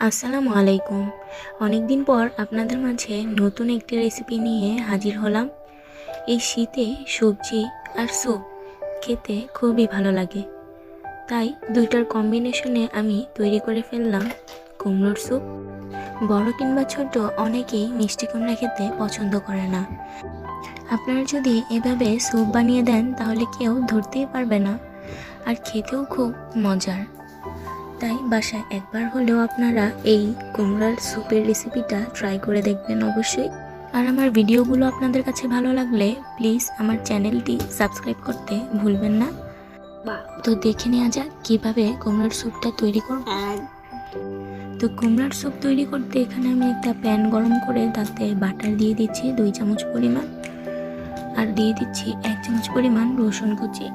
আসসালামু আলাইকুম। অনেকদিন পর আপনাদের মাঝে নতুন একটি রেসিপি নিয়ে হাজির হলাম। এই শীতে সবজি আর স্যুপ খেতে খুবই ভালো লাগে, তাই দুইটার কম্বিনেশনে আমি তৈরি করে ফেললাম কুমড়োর স্যুপ। বড় কিংবা ছোট অনেকেই মিষ্টি কুমড়া খেতে পছন্দ করে না। আপনারা যদি এভাবে স্যুপ বানিয়ে দেন তাহলে কেউ ধরতেই পারবে না, আর খেতেও খুব মজার। তাই বাসায় একবার হলেও আপনারা এই কুমড়ার স্যুপের রেসিপিটা ট্রাই করে দেখবেন অবশ্যই। আর আমার ভিডিওগুলো আপনাদের কাছে ভালো লাগলে প্লিজ আমার চ্যানেলটি সাবস্ক্রাইব করতে ভুলবেন না। তো দেখে নেওয়া যাক কীভাবে কুমড়ার স্যুপটা তৈরি করব। তো কুমড়ার স্যুপ তৈরি করতে এখানে আমি একটা প্যান গরম করে তাতে বাটার দিয়ে দিচ্ছি 2 চামচ পরিমাণ, আর দিয়ে দিচ্ছি 1 চামচ পরিমাণ রসুন কুচি।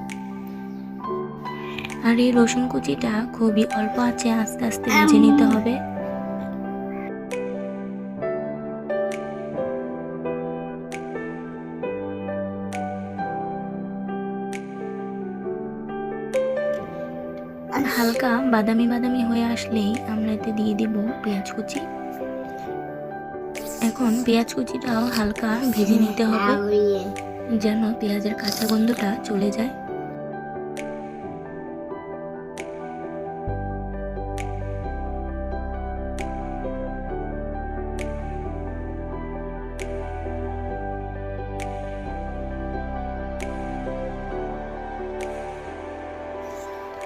আর এই রসুন কুচিটা খুবই অল্প আঁচে আস্তে আস্তে ভেজে নিতে হবে। হালকা বাদামি বাদামি হয়ে আসলেই আমরা এতে দিয়ে দিব পেঁয়াজ কুচি। এখন পেঁয়াজ কুচিটাও হালকা ভেজে নিতে হবে যেন পেঁয়াজের কাঁচা গন্ধটা চলে যায়।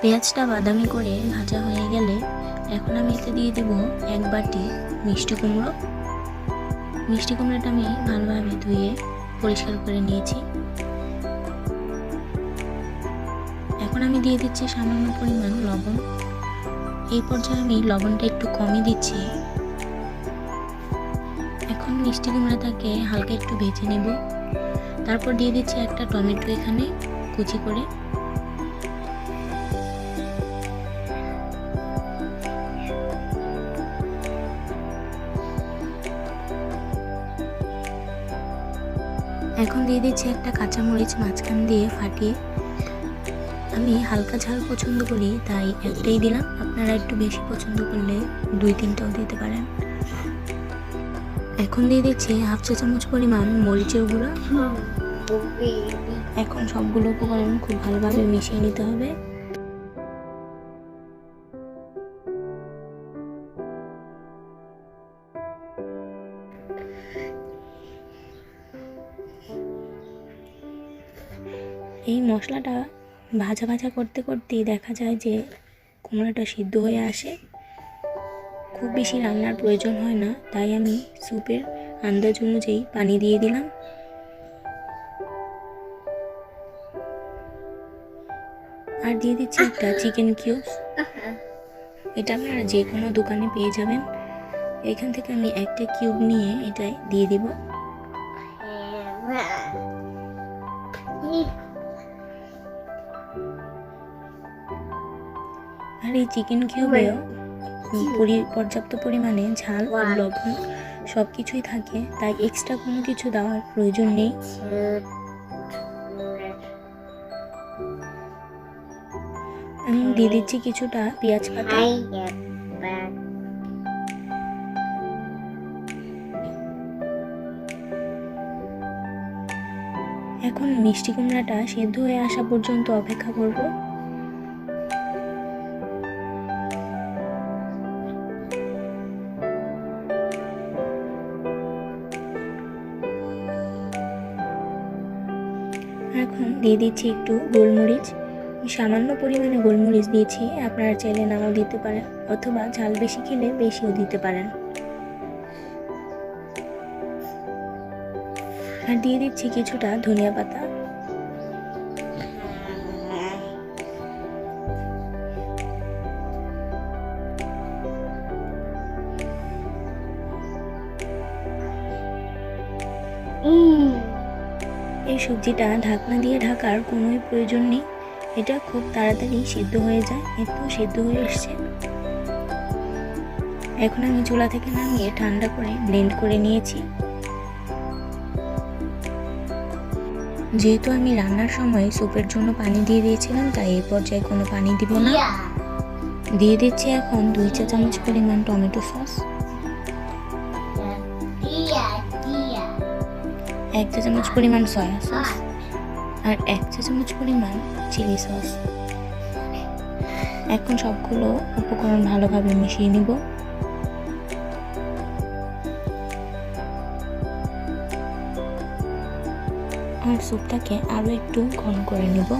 পেঁয়াজটা বাদামি করে ভাজা হয়ে গেলে এখন আমি এতে দিয়ে দেব 1 বাটি মিষ্টি কুমড়ো। মিষ্টি কুমড়োটা আমি ভালোভাবে ধুয়ে পরিষ্কার করে নিয়েছি। এখন আমি দিয়ে দিচ্ছি সামান্য পরিমাণ লবণ। এই পর্যায়ে আমি লবণটা একটু কমই দিচ্ছি। এখন মিষ্টি কুমড়োটাকে হালকা একটু ভেজে নেব। তারপর দিয়ে দিচ্ছি একটা টমেটো এখানে কুচি করে। এখন দিয়ে দিচ্ছি একটা কাঁচামরিচ মাঝখান দিয়ে ফাটিয়ে। আমি হালকা ঝাল পছন্দ করি তাই একটাই দিলাম, আপনারা একটু বেশি পছন্দ করলে 2-3টাও দিতে পারেন। এখন দিয়ে দিচ্ছি 1/2 চা চামচ পরিমাণ মরিচের গুঁড়া। এখন সবগুলো উপকরণ খুব ভালোভাবে মিশিয়ে নিতে হবে। এই মশলাটা ভাজা ভাজা করতে করতেই দেখা যায় যে কুমড়োটা সিদ্ধ হয়ে আসে। খুব বেশি রান্নার প্রয়োজন হয় না, তাই আমি স্যুপের আন্দাজ অনুযায়ী পানি দিয়ে দিলাম। আর দিয়ে দিচ্ছি একটা চিকেন কিউবস। এটা আপনারা যে কোনো দোকানে পেয়ে যাবেন। এখান থেকে আমি একটা কিউব নিয়ে এটাই দিয়ে দিব। আর এই চিকেন কিউবেও পর্যাপ্ত পরিমাণে ঝাল আর লবণ সব কিছুই থাকে, তাই এক্সট্রা কোনো কিছু দেওয়ার প্রয়োজন নেই। আমি দিয়ে দিচ্ছি কিছুটা পেঁয়াজ পাতা। এখন মিষ্টি কুমড়াটা সেদ্ধ হয়ে আসা পর্যন্ত অপেক্ষা করব। এখন দিয়ে দিচ্ছি একটু গোলমরিচ। সামান্য পরিমাণে গোলমরিচ দিয়েছি, আপনারা চাইলে নাও দিতে পারেন অথবা ঝাল বেশি খেলে বেশিও দিতে পারেন। আর দিয়ে দিচ্ছি কিছুটা ধনিয়া পাতা। এই সবজিটা ঢাকনা দিয়ে ঢাকার কোনোই প্রয়োজন নেই, এটা খুব তাড়াতাড়ি সিদ্ধ হয়ে যায়। একটু সিদ্ধ হয়ে এসছে। এখন আমি চুলা থেকে নামিয়ে ঠান্ডা করে ব্লেন্ড করে নিয়েছি। যেহেতু আমি রান্নার সময় স্যুপের জন্য পানি দিয়ে দিয়েছিলাম, তাই এই পর্যায়ে কোনো পানি দিব না। দিয়ে দিচ্ছি এখন 2 চা চামচ পরিমাণ টমেটো সস, 1 চা চামচ পরিমাণ সয়া সস আর 1 চা চামচ পরিমাণ চিলি সস। এখন সবগুলো উপকরণ ভালোভাবে মিশিয়ে নিব। আর স্যুপটাকে আরও একটু ঘন করে নিব।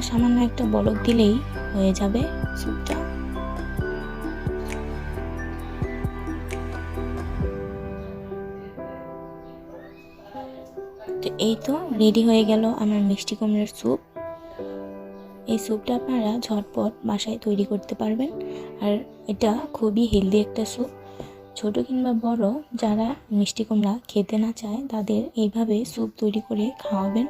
সামান্য একটা বলক দিলেই হয়ে যাবে স্যুপটা। তো এই তো রেডি হয়ে গেল আমার মিষ্টি কুমড়ার স্যুপ। এই স্যুপটা আপনারা ঝটপট বাসায় তৈরি করতে পারবেন, আর এটা খুবই হেলদি একটা স্যুপ। ছোট কিংবা বড় যারা মিষ্টি কুমড়া খেতে না চায় তাদের এইভাবে স্যুপ তৈরি করে খাওয়াবেন।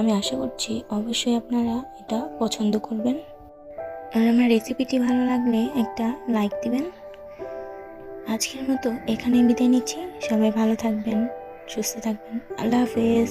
আমি আশা করছি অবশ্যই আপনারা এটা পছন্দ করবেন। আর আমার রেসিপিটি ভালো লাগলে একটা লাইক দিবেন। আজকের মতো এখানেই বিদায় নিচ্ছি। সবাই ভালো থাকবেন, সুস্থ থাকবেন। আল্লাহ হাফেজ।